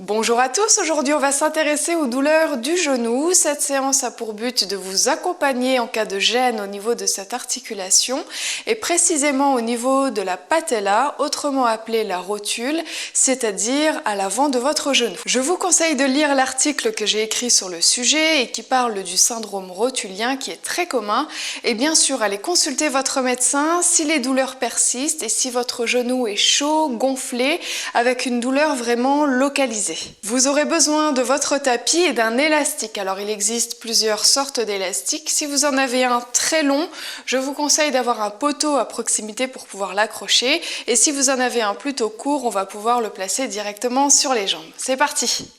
Bonjour à tous, aujourd'hui on va s'intéresser aux douleurs du genou. Cette séance a pour but de vous accompagner en cas de gêne au niveau de cette articulation et précisément au niveau de la patella, autrement appelée la rotule, c'est-à-dire à l'avant de votre genou. Je vous conseille de lire l'article que j'ai écrit sur le sujet et qui parle du syndrome rotulien qui est très commun et bien sûr allez consulter votre médecin si les douleurs persistent et si votre genou est chaud, gonflé, avec une douleur vraiment localisée. Vous aurez besoin de votre tapis et d'un élastique. Alors il existe plusieurs sortes d'élastiques. Si vous en avez un très long, je vous conseille d'avoir un poteau à proximité pour pouvoir l'accrocher. Et si vous en avez un plutôt court, on va pouvoir le placer directement sur les jambes. C'est parti!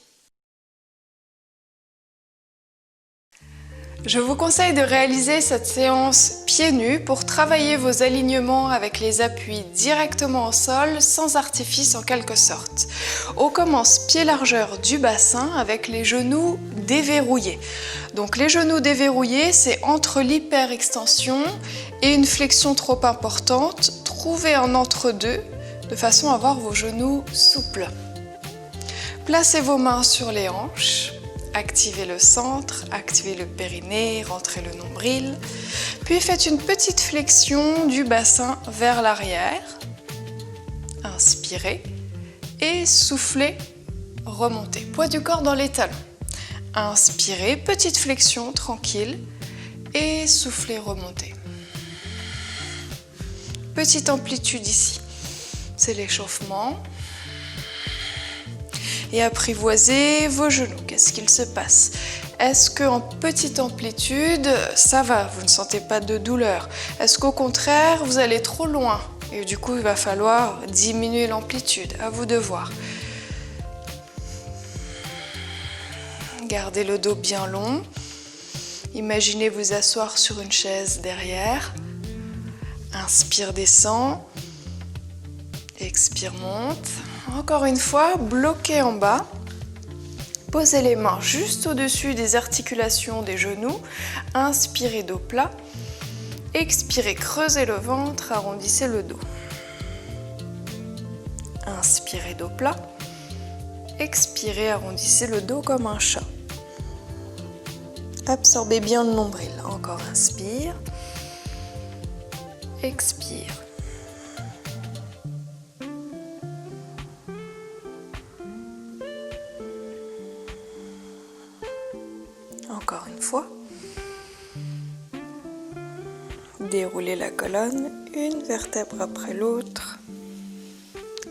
Je vous conseille de réaliser cette séance pieds nus pour travailler vos alignements avec les appuis directement au sol, sans artifice en quelque sorte. On commence pied largeur du bassin avec les genoux déverrouillés. Donc les genoux déverrouillés, c'est entre l'hyperextension et une flexion trop importante. Trouvez un entre-deux de façon à avoir vos genoux souples. Placez vos mains sur les hanches. Activez le centre, activez le périnée, rentrez le nombril. Puis faites une petite flexion du bassin vers l'arrière. Inspirez et soufflez, remontez. Poids du corps dans les talons. Inspirez, petite flexion tranquille et soufflez, remontez. Petite amplitude ici, c'est l'échauffement. Et apprivoisez vos genoux. Qu'est-ce qu'il se passe? Est-ce qu'en petite amplitude, ça va, vous ne sentez pas de douleur? Est-ce qu'au contraire, vous allez trop loin? Et du coup, il va falloir diminuer l'amplitude. À vous de voir. Gardez le dos bien long. Imaginez vous asseoir sur une chaise derrière. Inspire, descend. Expire, monte. Encore une fois, bloquez en bas. Posez les mains juste au-dessus des articulations des genoux. Inspirez, dos plat. Expirez, creusez le ventre, arrondissez le dos. Inspirez, dos plat. Expirez, arrondissez le dos comme un chat. Absorbez bien le nombril. Encore inspire. Expire. Encore une fois. Déroulez la colonne, une vertèbre après l'autre.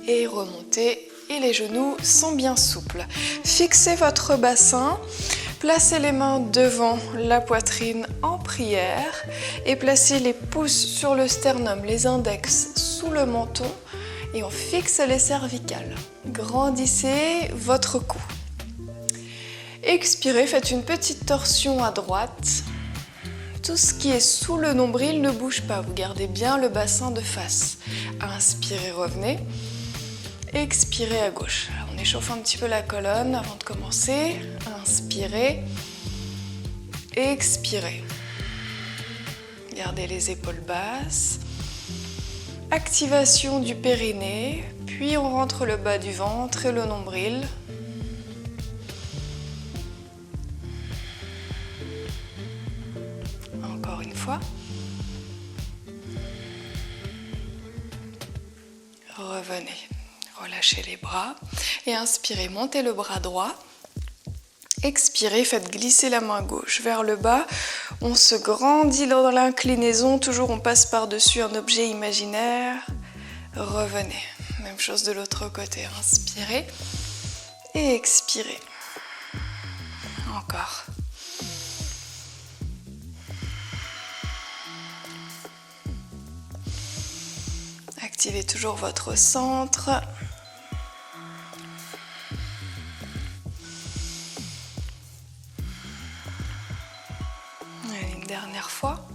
Et remontez. Et les genoux sont bien souples. Fixez votre bassin. Placez les mains devant la poitrine en prière. Et placez les pouces sur le sternum, les index sous le menton. Et on fixe les cervicales. Grandissez votre cou. Expirez, faites une petite torsion à droite. Tout ce qui est sous le nombril ne bouge pas, vous gardez bien le bassin de face. Inspirez, revenez. Expirez à gauche. Alors, on échauffe un petit peu la colonne avant de commencer. Inspirez. Expirez. Gardez les épaules basses. Activation du périnée. Puis on rentre le bas du ventre et le nombril. Encore une fois. Revenez. Relâchez les bras et inspirez, montez le bras droit. Expirez, faites glisser la main gauche vers le bas. On se grandit dans l'inclinaison, toujours on passe par-dessus un objet imaginaire. Revenez. Même chose de l'autre côté. Inspirez et expirez. Encore. Activez toujours votre centre. Allez, une dernière fois.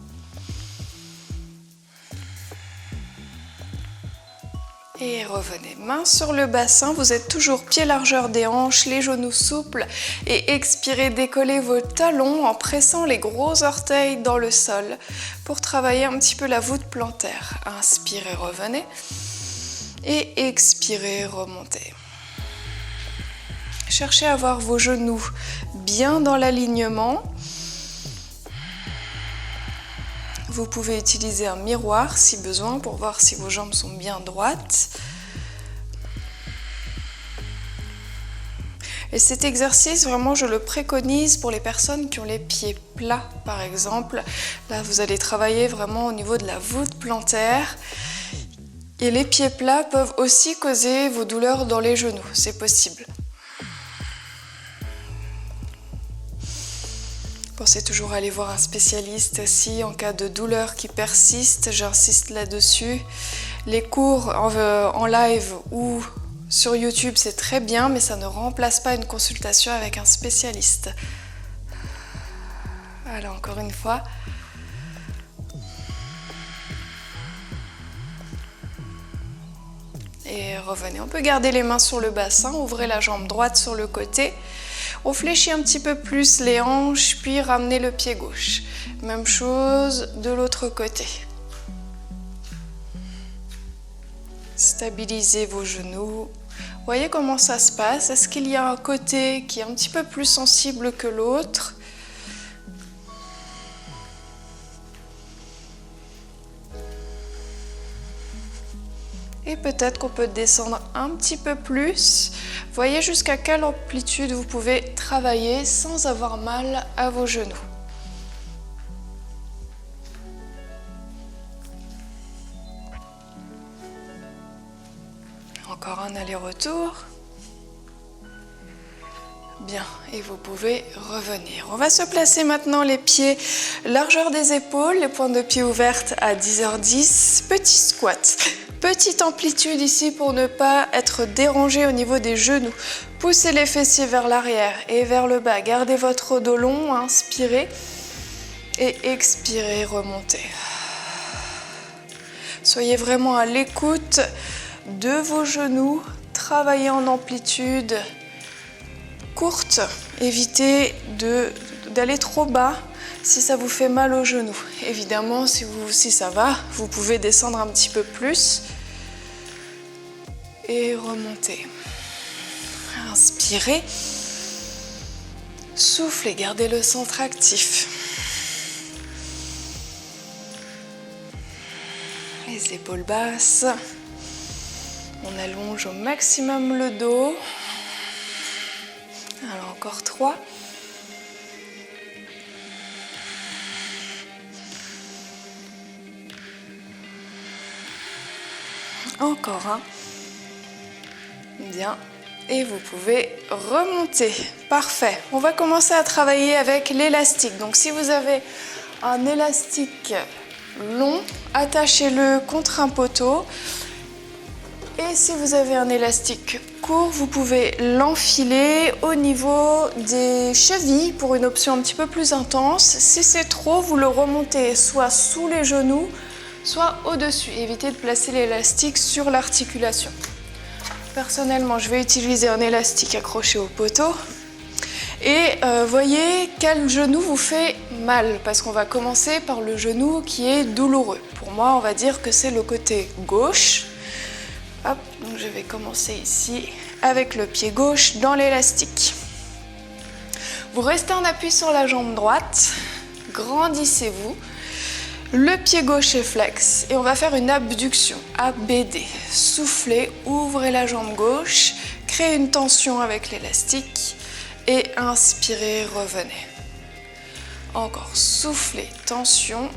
Et revenez. Main sur le bassin, vous êtes toujours pied largeur des hanches, les genoux souples. Et expirez, décollez vos talons en pressant les gros orteils dans le sol pour travailler un petit peu la voûte plantaire. Inspirez, revenez. Et expirez, remontez. cherchez à avoir vos genoux bien dans l'alignement. Vous pouvez utiliser un miroir si besoin pour voir si vos jambes sont bien droites. Et cet exercice, vraiment, je le préconise pour les personnes qui ont les pieds plats, par exemple. Là, vous allez travailler vraiment au niveau de la voûte plantaire. Et les pieds plats peuvent aussi causer vos douleurs dans les genoux, c'est possible. Pensez toujours à aller voir un spécialiste aussi en cas de douleur qui persiste, j'insiste là-dessus. Les cours en live ou sur YouTube, c'est très bien, mais ça ne remplace pas une consultation avec un spécialiste. Allez, encore une fois. Et revenez. On peut garder les mains sur le bassin, ouvrez la jambe droite sur le côté. On fléchit un petit peu plus les hanches, puis ramenez le pied gauche. Même chose de l'autre côté. Stabilisez vos genoux. Voyez comment ça se passe. Est-ce qu'il y a un côté qui est un petit peu plus sensible que l'autre? Et peut-être qu'on peut descendre un petit peu plus. Voyez jusqu'à quelle amplitude vous pouvez travailler sans avoir mal à vos genoux. Encore un aller-retour. Bien, et vous pouvez revenir. On va se placer maintenant les pieds largeur des épaules, les pointes de pied ouvertes à 10h10. Petit squat. Petite amplitude ici pour ne pas être dérangé au niveau des genoux. Poussez les fessiers vers l'arrière et vers le bas. Gardez votre dos long, inspirez et expirez, remontez. Soyez vraiment à l'écoute de vos genoux. Travaillez en amplitude courte. Évitez d'aller trop bas si ça vous fait mal aux genoux. Évidemment, si ça va, vous pouvez descendre un petit peu plus et remonter. Inspirez. Soufflez, gardez le centre actif. Les épaules basses. On allonge au maximum le dos. Alors encore 3. Encore un. Bien. Et vous pouvez remonter. Parfait. On va commencer à travailler avec l'élastique. Donc si vous avez un élastique long, attachez-le contre un poteau. Et si vous avez un élastique court, vous pouvez l'enfiler au niveau des chevilles pour une option un petit peu plus intense. Si c'est trop, vous le remontez soit sous les genoux, soit au-dessus. Évitez de placer l'élastique sur l'articulation. Personnellement, je vais utiliser un élastique accroché au poteau. Et voyez quel genou vous fait mal, parce qu'on va commencer par le genou qui est douloureux. Pour moi, on va dire que c'est le côté gauche. Hop, donc je vais commencer ici avec le pied gauche dans l'élastique. Vous restez en appui sur la jambe droite, grandissez-vous. Le pied gauche est flex et on va faire une abduction, ABD. Soufflez, ouvrez la jambe gauche, créez une tension avec l'élastique et inspirez, revenez. Encore, soufflez, tension.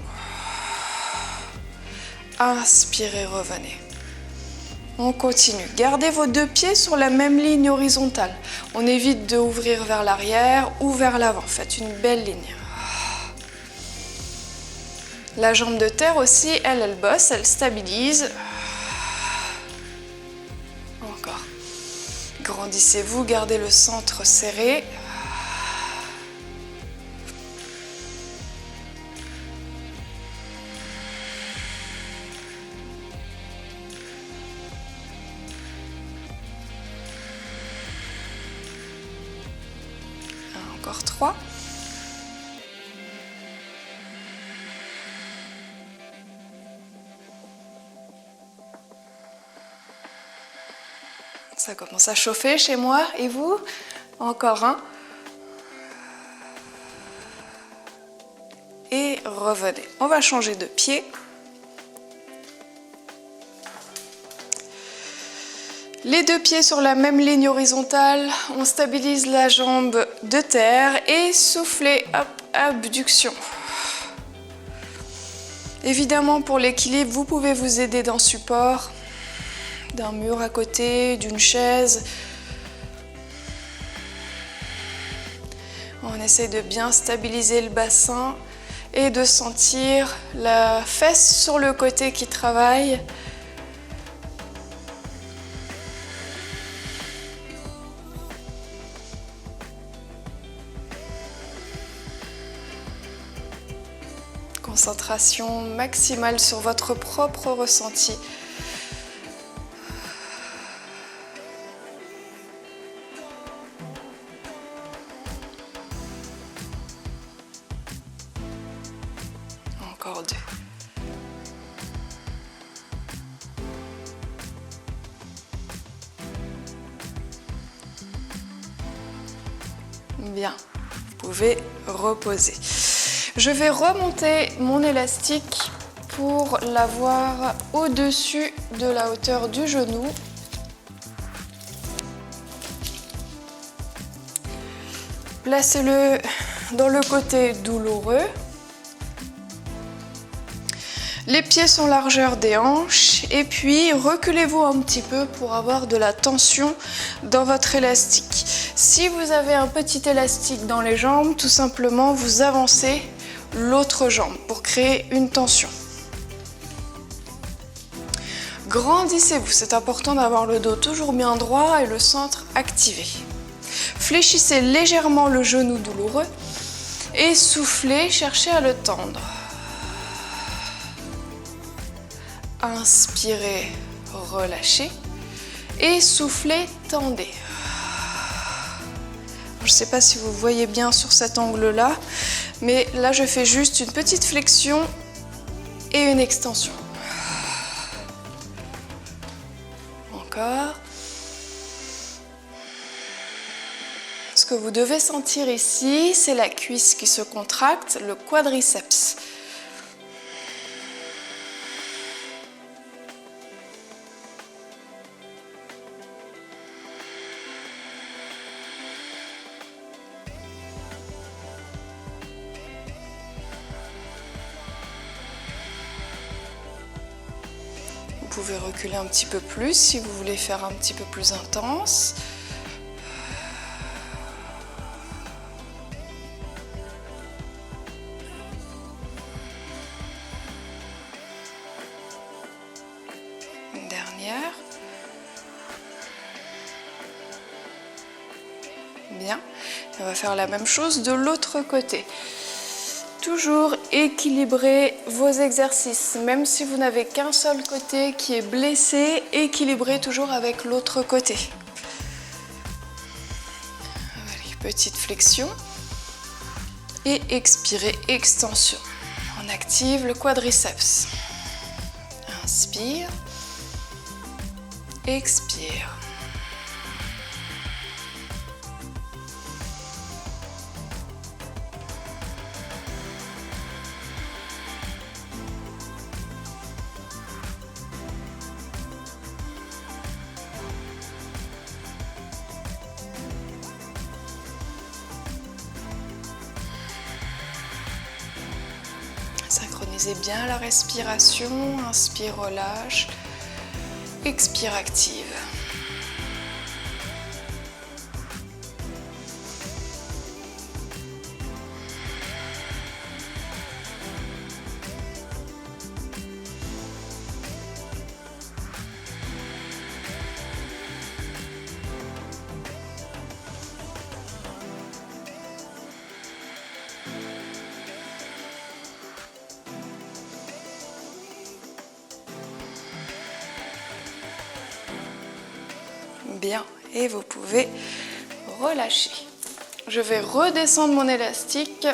Inspirez, revenez. On continue. Gardez vos deux pieds sur la même ligne horizontale. On évite d'ouvrir vers l'arrière ou vers l'avant. Faites une belle ligne. La jambe de terre aussi, elle bosse, elle stabilise. Encore. Grandissez-vous, gardez le centre serré. Encore 3. Ça commence à chauffer chez moi, et vous? Encore un. Et revenez. On va changer de pied. Les deux pieds sur la même ligne horizontale. On stabilise la jambe de terre et soufflez, hop, abduction. Évidemment, pour l'équilibre, vous pouvez vous aider d'un support, d'un mur à côté, d'une chaise. On essaie de bien stabiliser le bassin et de sentir la fesse sur le côté qui travaille. Concentration maximale sur votre propre ressenti. Encore deux. Bien, vous pouvez reposer. Je vais remonter mon élastique pour l'avoir au-dessus de la hauteur du genou. Placez-le dans le côté douloureux. Les pieds sont largeur des hanches et puis reculez-vous un petit peu pour avoir de la tension dans votre élastique. Si vous avez un petit élastique dans les jambes, tout simplement vous avancez l'autre jambe pour créer une tension. Grandissez-vous, c'est important d'avoir le dos toujours bien droit et le centre activé. Fléchissez légèrement le genou douloureux et soufflez, cherchez à le tendre. Inspirez, relâchez et soufflez, tendez. Je ne sais pas si vous voyez bien sur cet angle-là, mais là je fais juste une petite flexion et une extension. Encore. Ce que vous devez sentir ici, c'est la cuisse qui se contracte, le quadriceps. Vous pouvez reculer un petit peu plus si vous voulez faire un petit peu plus intense. Une dernière. Bien. Et on va faire la même chose de l'autre côté. Toujours équilibrer vos exercices, même si vous n'avez qu'un seul côté qui est blessé, équilibrez toujours avec l'autre côté. Allez, petite flexion et expirez, extension. On active le quadriceps. Inspire, expire. Synchronisez bien la respiration, inspire, relâche, expire, active. Bien, et vous pouvez relâcher. Je vais redescendre mon élastique.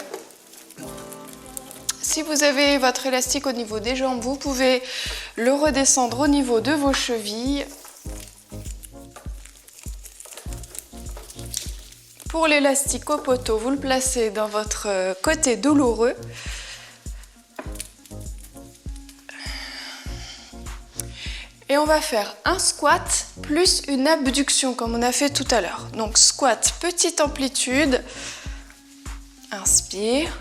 Si vous avez votre élastique au niveau des jambes, vous pouvez le redescendre au niveau de vos chevilles. Pour l'élastique au poteau, vous le placez dans votre côté douloureux. Et on va faire un squat plus une abduction comme on a fait tout à l'heure. Donc squat, petite amplitude. Inspire.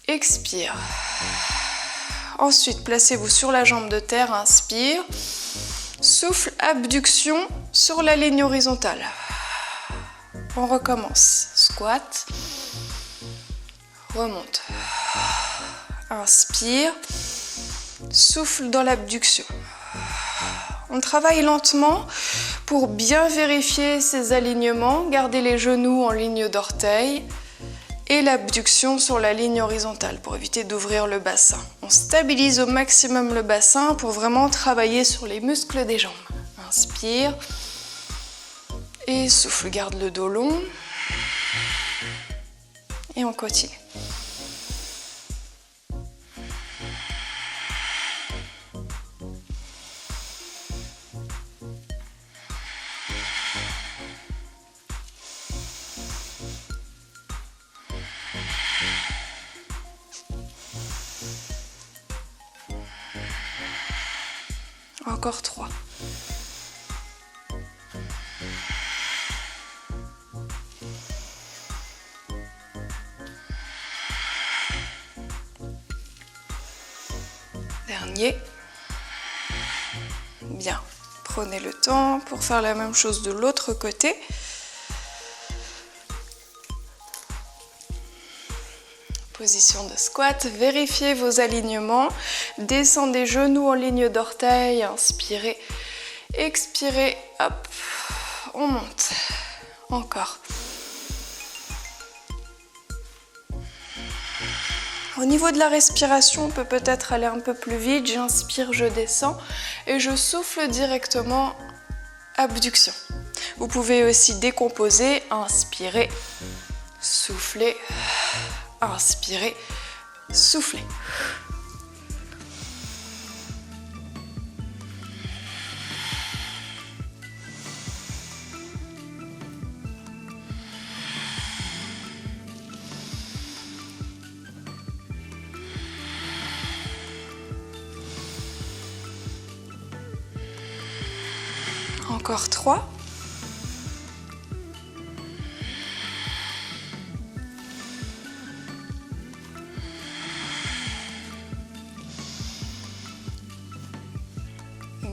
Expire. Ensuite, placez-vous sur la jambe de terre. Inspire. Souffle, abduction sur la ligne horizontale. On recommence. Squat. Remonte. Inspire. Souffle dans l'abduction. On travaille lentement pour bien vérifier ces alignements, garder les genoux en ligne d'orteil et l'abduction sur la ligne horizontale pour éviter d'ouvrir le bassin. On stabilise au maximum le bassin pour vraiment travailler sur les muscles des jambes. Inspire et souffle, garde le dos long et on continue. Encore 3. Dernier. Bien. Prenez le temps pour faire la même chose de l'autre côté. Position de squat, vérifiez vos alignements, descendez genoux en ligne d'orteil, inspirez, expirez, hop, on monte, encore. Au niveau de la respiration, on peut peut-être aller un peu plus vite, j'inspire, je descends et je souffle directement, abduction. Vous pouvez aussi décomposer, inspirez, soufflez. Inspirez, soufflez. Encore 3.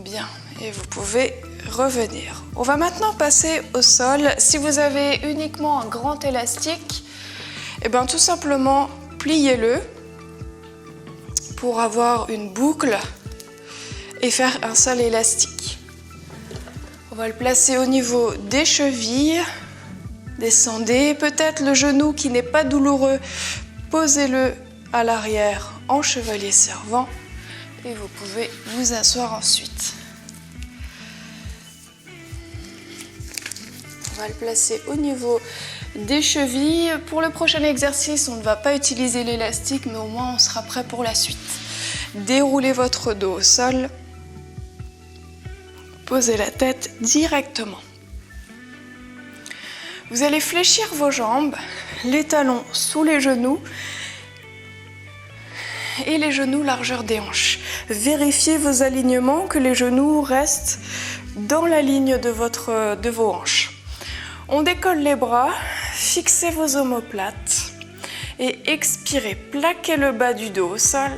Bien, et vous pouvez revenir. On va maintenant passer au sol. Si vous avez uniquement un grand élastique, et bien tout simplement pliez-le pour avoir une boucle et faire un seul élastique. On va le placer au niveau des chevilles. Descendez peut-être le genou qui n'est pas douloureux. Posez-le à l'arrière en chevalier servant et vous pouvez vous asseoir ensuite. On va le placer au niveau des chevilles. Pour le prochain exercice, on ne va pas utiliser l'élastique, mais au moins on sera prêt pour la suite. Déroulez votre dos au sol. Posez la tête directement. Vous allez fléchir vos jambes, les talons sous les genoux et les genoux largeur des hanches. Vérifiez vos alignements, que les genoux restent dans la ligne de vos hanches. On décolle les bras, fixez vos omoplates et expirez. Plaquez le bas du dos au sol,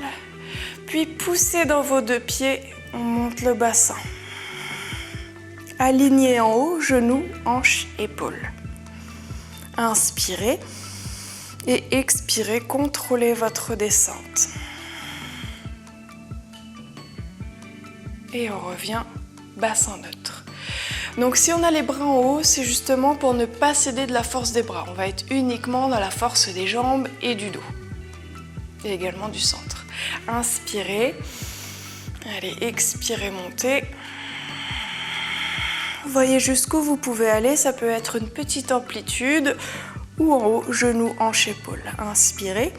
puis poussez dans vos deux pieds, on monte le bassin. Alignez en haut, genoux, hanches, épaules. Inspirez et expirez, contrôlez votre descente. Et on revient, bassin neutre. Donc si on a les bras en haut, c'est justement pour ne pas céder de la force des bras. On va être uniquement dans la force des jambes et du dos. Et également du centre. Inspirez. Allez, expirez, montez. Voyez jusqu'où vous pouvez aller. Ça peut être une petite amplitude ou en haut, genoux, hanches, épaules. Inspirez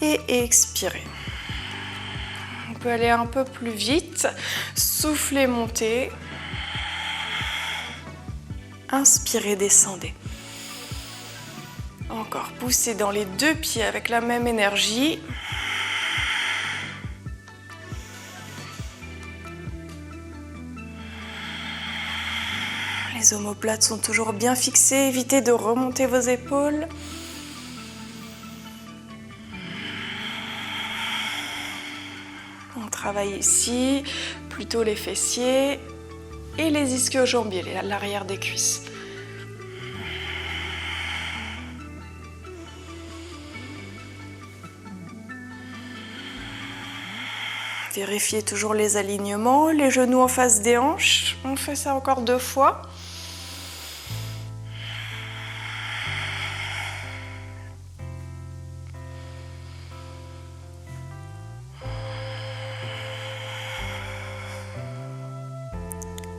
et expirez. On peut aller un peu plus vite. Soufflez, montez. Inspirez, descendez. Encore, poussez dans les deux pieds avec la même énergie. Les omoplates sont toujours bien fixées, évitez de remonter vos épaules. On travaille ici plutôt les fessiers et les ischio-jambiers, l'arrière des cuisses. Vérifiez toujours les alignements, les genoux en face des hanches. On fait ça encore 2 fois.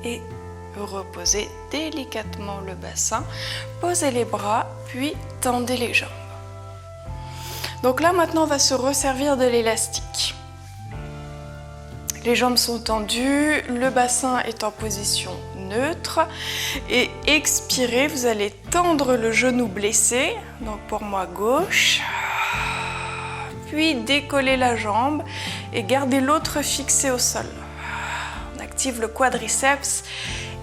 Et reposez délicatement le bassin. Posez les bras, puis tendez les jambes. Donc là, maintenant, on va se resservir de l'élastique. Les jambes sont tendues, le bassin est en position neutre. Et expirez, vous allez tendre le genou blessé, donc pour moi gauche. Puis décoller la jambe et garder l'autre fixé au sol. On active le quadriceps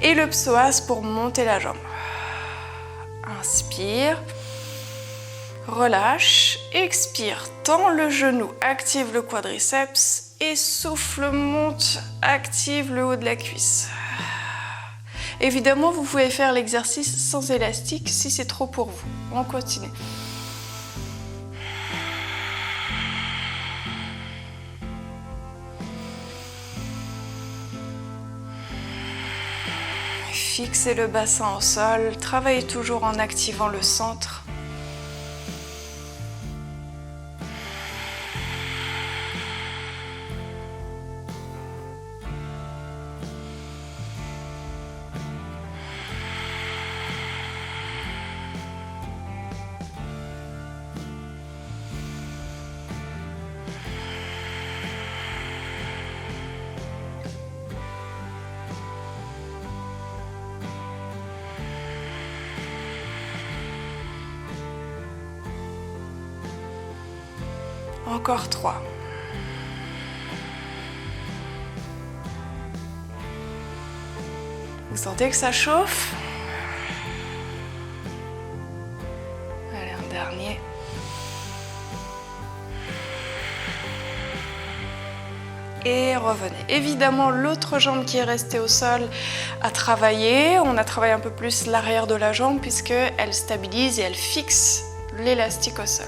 et le psoas pour monter la jambe. Inspire. Relâche, expire, tend le genou, active le quadriceps et souffle, monte, active le haut de la cuisse. Évidemment, vous pouvez faire l'exercice sans élastique si c'est trop pour vous. On continue. Fixez le bassin au sol, travaillez toujours en activant le centre. Encore 3. Vous sentez que ça chauffe? Allez, un dernier. Et revenez. Évidemment, l'autre jambe qui est restée au sol a travaillé. On a travaillé un peu plus l'arrière de la jambe puisqu'elle stabilise et elle fixe l'élastique au sol.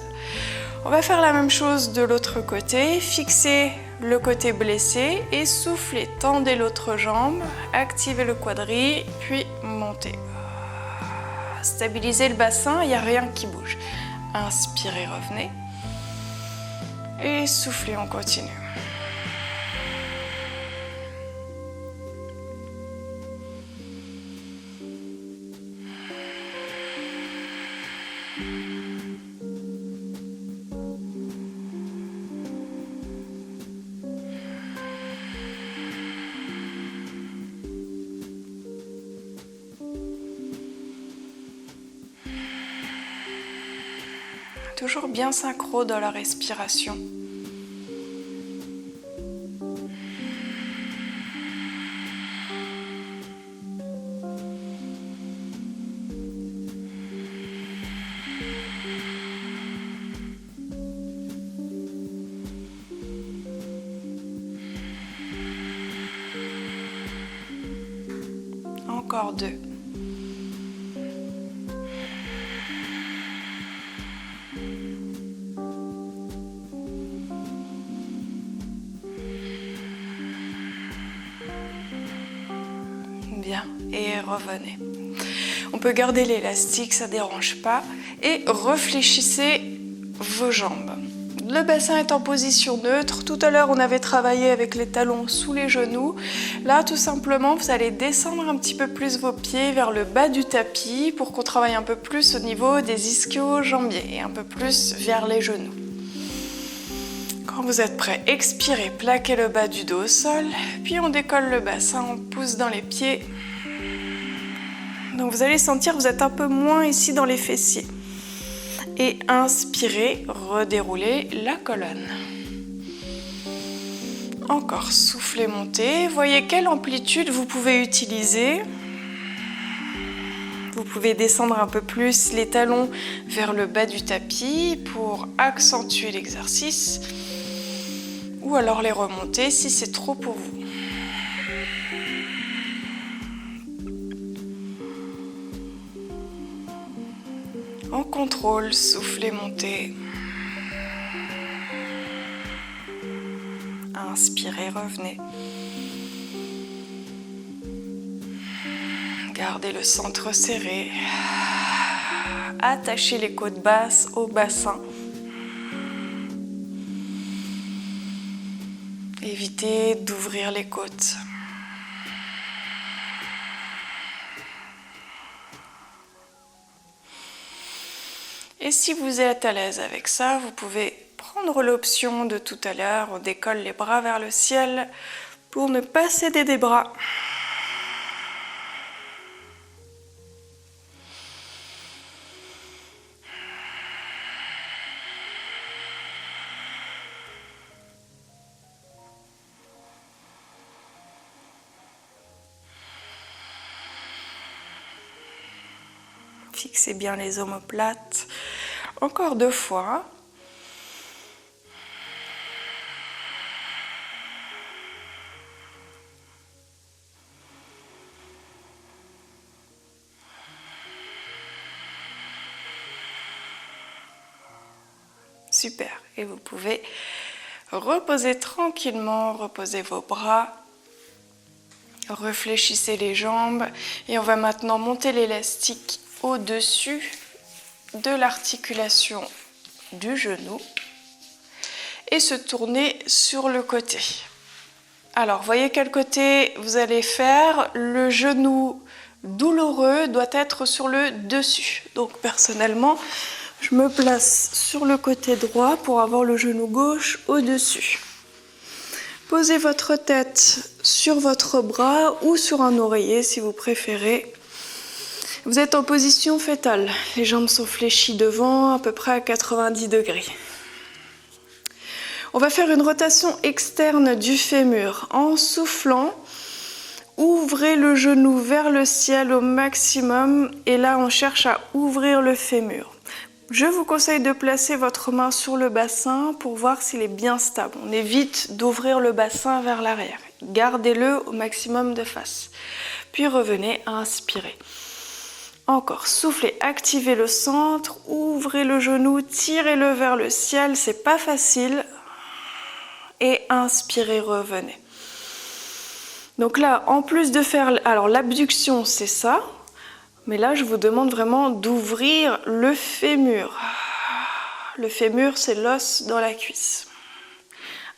On va faire la même chose de l'autre côté. Fixez le côté blessé et soufflez. Tendez l'autre jambe, activez le quadri, puis montez. Stabilisez le bassin, il n'y a rien qui bouge. Inspirez, revenez. Et soufflez, on continue. Toujours bien synchro dans la respiration. Encore 2. Bien, et revenez. On peut garder l'élastique, ça ne dérange pas. Et réfléchissez vos jambes. Le bassin est en position neutre. Tout à l'heure, on avait travaillé avec les talons sous les genoux. Là, tout simplement, vous allez descendre un petit peu plus vos pieds vers le bas du tapis pour qu'on travaille un peu plus au niveau des ischio-jambiers et un peu plus vers les genoux. Quand vous êtes prêt, expirez, plaquez le bas du dos au sol, puis on décolle le bassin, on pousse dans les pieds Donc vous allez sentir que vous êtes un peu moins ici dans les fessiers. Et inspirez, redéroulez la colonne. Encore, soufflez, montez. Voyez quelle amplitude vous pouvez utiliser. Vous pouvez descendre un peu plus les talons vers le bas du tapis pour accentuer l'exercice. Ou alors les remonter si c'est trop pour vous. En contrôle, soufflez, montez. Inspirez, revenez. Gardez le centre serré. Attachez les côtes basses au bassin. Évitez d'ouvrir les côtes. Et si vous êtes à l'aise avec ça, vous pouvez prendre l'option de tout à l'heure. On décolle les bras vers le ciel pour ne pas céder des bras. Fixez bien les omoplates. Encore 2 fois. Super. Et vous pouvez reposer tranquillement, reposer vos bras. Réfléchissez les jambes. Et on va maintenant monter l'élastique au-dessus de l'articulation du genou et se tourner sur le côté. Alors, voyez quel côté vous allez faire. Le genou douloureux doit être sur le dessus. Donc, personnellement, je me place sur le côté droit pour avoir le genou gauche au-dessus. Posez votre tête sur votre bras ou sur un oreiller si vous préférez. Vous êtes en position fétale. Les jambes sont fléchies devant, à peu près à 90 degrés. On va faire une rotation externe du fémur. En soufflant, ouvrez le genou vers le ciel au maximum. Et là, on cherche à ouvrir le fémur. Je vous conseille de placer votre main sur le bassin pour voir s'il est bien stable. On évite d'ouvrir le bassin vers l'arrière. Gardez-le au maximum de face. Puis revenez à inspirer. Encore, soufflez, activez le centre, ouvrez le genou, tirez-le vers le ciel, c'est pas facile. Et inspirez, revenez. Donc là, en plus de faire, alors l'abduction c'est ça, mais là je vous demande vraiment d'ouvrir le fémur. Le fémur c'est l'os dans la cuisse.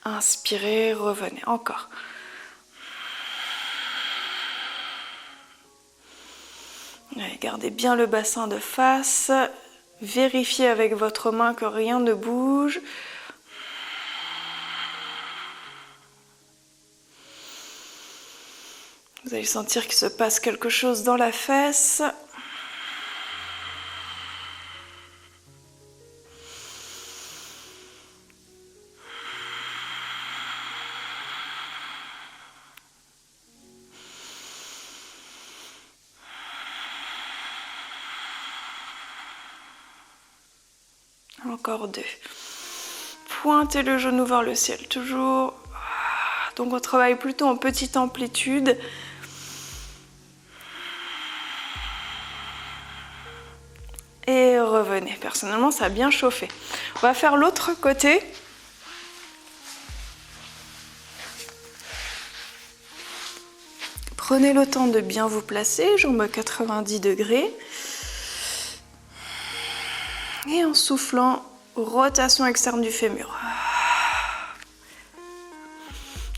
Inspirez, revenez, encore. Allez, gardez bien le bassin de face, vérifiez avec votre main que rien ne bouge. Vous allez sentir qu'il se passe quelque chose dans la fesse. Encore 2. Pointez le genou vers le ciel, toujours. Donc on travaille plutôt en petite amplitude. Et revenez. Personnellement, ça a bien chauffé. On va faire l'autre côté. Prenez le temps de bien vous placer, jambes à 90 degrés. Et en soufflant, rotation externe du fémur.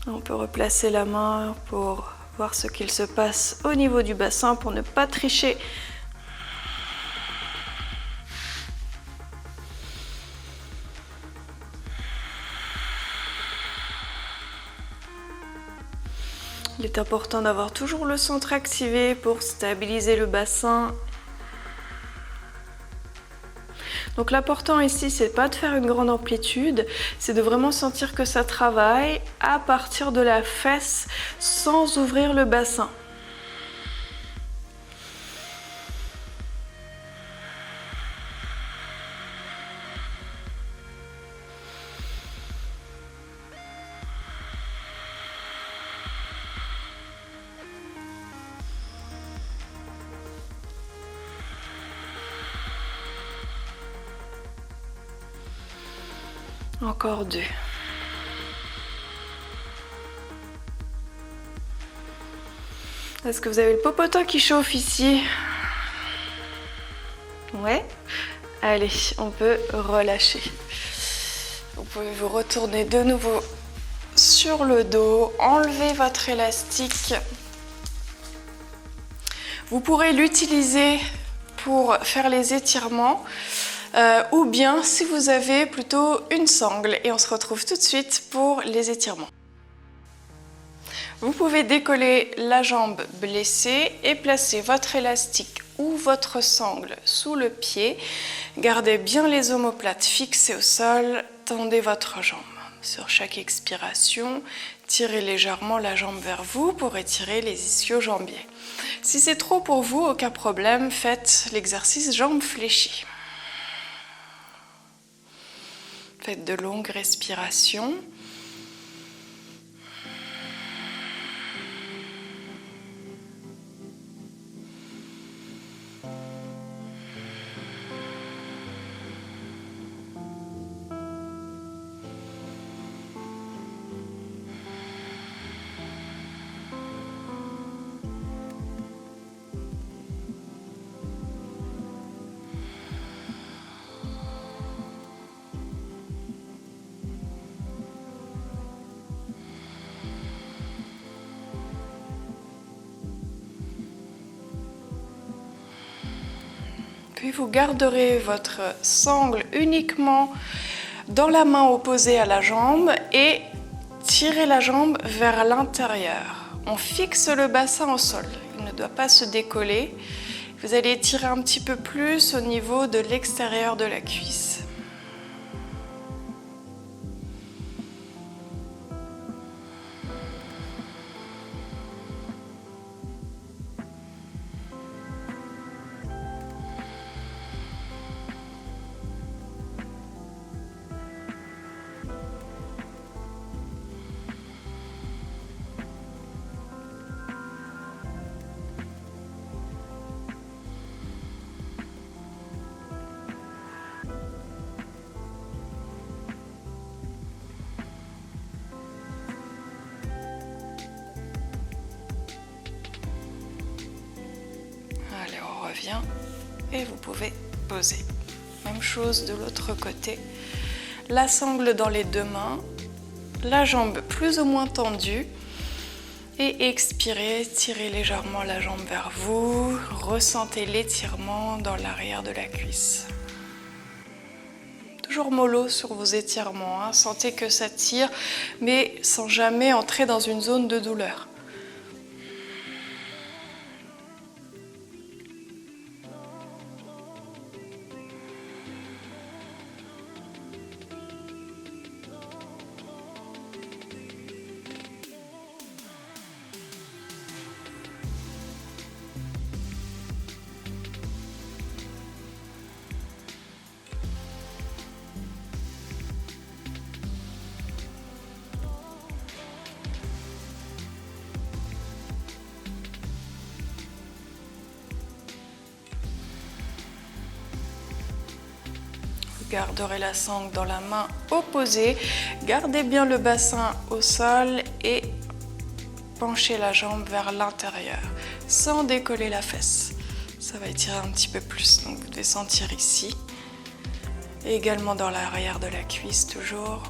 On peut replacer la main pour voir ce qu'il se passe au niveau du bassin pour ne pas tricher. Les C'est important d'avoir toujours le centre activé pour stabiliser le bassin. Donc l'important ici, c'est pas de faire une grande amplitude, c'est de vraiment sentir que ça travaille à partir de la fesse sans ouvrir le bassin. Encore 2. Est-ce que vous avez le popotin qui chauffe ici? Ouais. Allez, on peut relâcher. Vous pouvez vous retourner de nouveau sur le dos, enlever votre élastique. Vous pourrez l'utiliser pour faire les étirements. Ou bien si vous avez plutôt une sangle, et on se retrouve tout de suite pour les étirements. Vous pouvez décoller la jambe blessée et placer votre élastique ou votre sangle sous le pied. Gardez bien les omoplates fixées au sol, tendez votre jambe. Sur chaque expiration, tirez légèrement la jambe vers vous pour étirer les ischio-jambiers. Si c'est trop pour vous, aucun problème, faites l'exercice jambes fléchies. Faites de longues respirations. Puis vous garderez votre sangle uniquement dans la main opposée à la jambe et tirez la jambe vers l'intérieur. On fixe le bassin au sol, il ne doit pas se décoller. Vous allez tirer un petit peu plus au niveau de l'extérieur de la cuisse. Revient et vous pouvez poser. Même chose de l'autre côté. La sangle dans les deux mains, la jambe plus ou moins tendue et expirez, tirez légèrement la jambe vers vous, ressentez l'étirement dans l'arrière de la cuisse. Toujours mollo sur vos étirements, hein. Sentez que ça tire mais sans jamais entrer dans une zone de douleur. Garderez la sangle dans la main opposée, gardez bien le bassin au sol et penchez la jambe vers l'intérieur sans décoller la fesse. Ça va étirer un petit peu plus, donc vous devez sentir ici et également dans l'arrière de la cuisse toujours.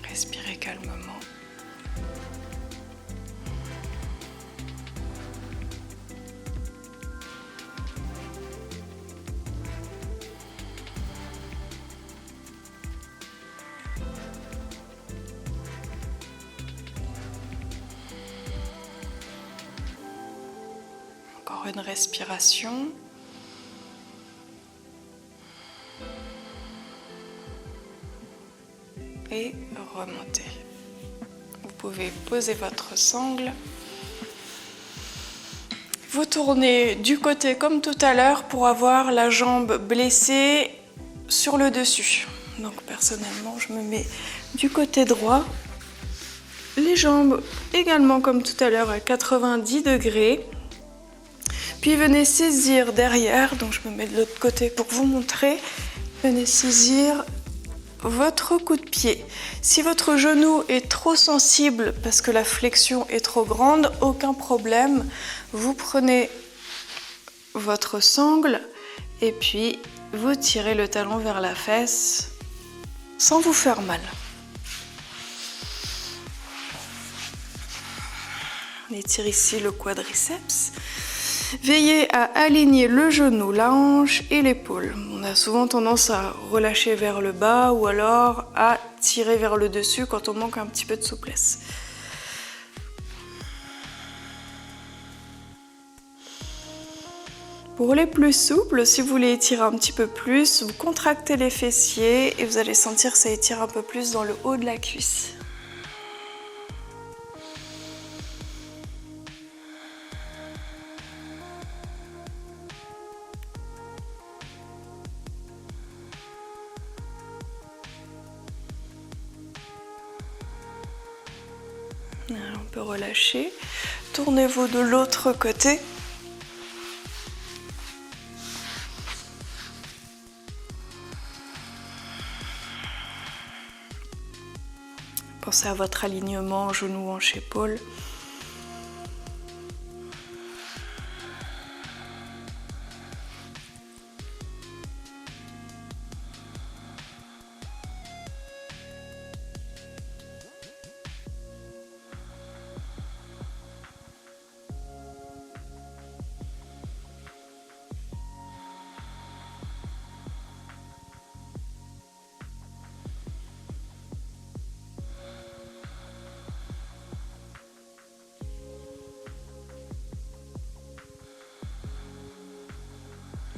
Respirez calmement. une respiration. Et remonter. Vous pouvez poser votre sangle. Vous tournez du côté comme tout à l'heure pour avoir la jambe blessée sur le dessus. Donc personnellement, je me mets du côté droit. Les jambes également comme tout à l'heure à 90 degrés. Puis venez saisir derrière, donc je me mets de l'autre côté pour vous montrer. Venez saisir votre coup de pied. Si votre genou est trop sensible parce que la flexion est trop grande, aucun problème. Vous prenez votre sangle et puis vous tirez le talon vers la fesse sans vous faire mal. On étire ici le quadriceps. Veillez à aligner le genou, la hanche et l'épaule. On a souvent tendance à relâcher vers le bas ou alors à tirer vers le dessus quand on manque un petit peu de souplesse. Pour les plus souples, si vous voulez étirer un petit peu plus, vous contractez les fessiers et vous allez sentir que ça étire un peu plus dans le haut de la cuisse. On peut relâcher. Tournez-vous de l'autre côté. Pensez à votre alignement genou, hanche, épaule.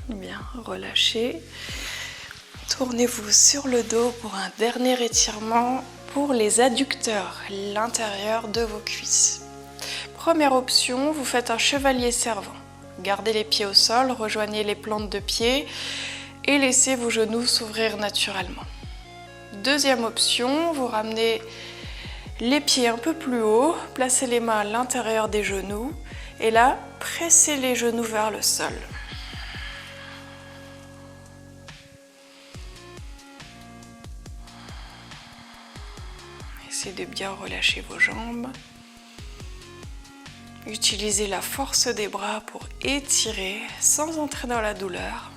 Bien, relâchez. Tournez-vous sur le dos pour un dernier étirement pour les adducteurs, l'intérieur de vos cuisses. Première option, vous faites un chevalier servant. Gardez les pieds au sol, rejoignez les plantes de pied et laissez vos genoux s'ouvrir naturellement. Deuxième option, vous ramenez les pieds un peu plus haut, placez les mains à l'intérieur des genoux et là, pressez les genoux vers le sol. Essayez de bien relâcher vos jambes. Utilisez la force des bras pour étirer sans entrer dans la douleur.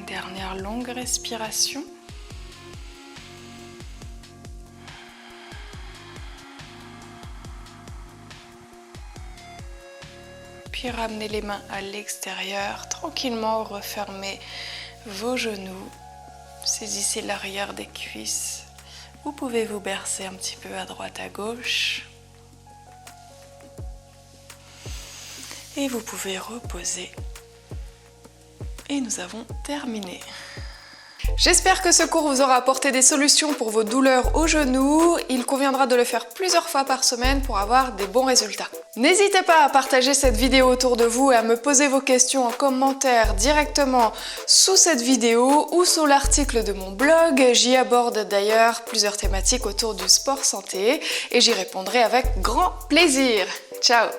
Dernière longue respiration. Puis ramenez les mains à l'extérieur, tranquillement refermez vos genoux. Saisissez l'arrière des cuisses. Vous pouvez vous bercer un petit peu à droite, à gauche. Et vous pouvez reposer. Et nous avons terminé. J'espère que ce cours vous aura apporté des solutions pour vos douleurs aux genoux. Il conviendra de le faire plusieurs fois par semaine pour avoir des bons résultats. N'hésitez pas à partager cette vidéo autour de vous et à me poser vos questions en commentaire directement sous cette vidéo ou sous l'article de mon blog. J'y aborde d'ailleurs plusieurs thématiques autour du sport santé et j'y répondrai avec grand plaisir. Ciao!